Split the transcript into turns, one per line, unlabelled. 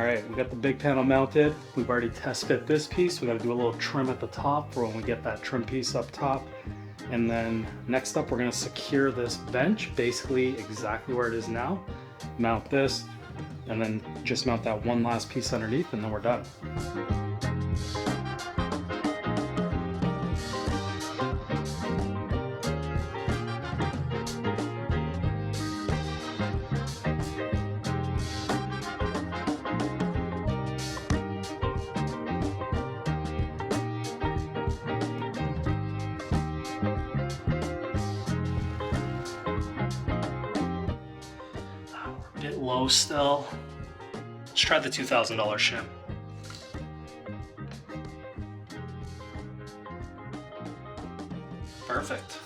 right, we got the big panel mounted. We've already test fit this piece. We got to do a little trim at the top for when we get that trim piece up top. And then next up, we're going to secure this bench basically exactly where it is now. Mount this, and then just mount that one last piece underneath, and then we're done. We're a bit low still. Let's try the $2,000 shim. Perfect.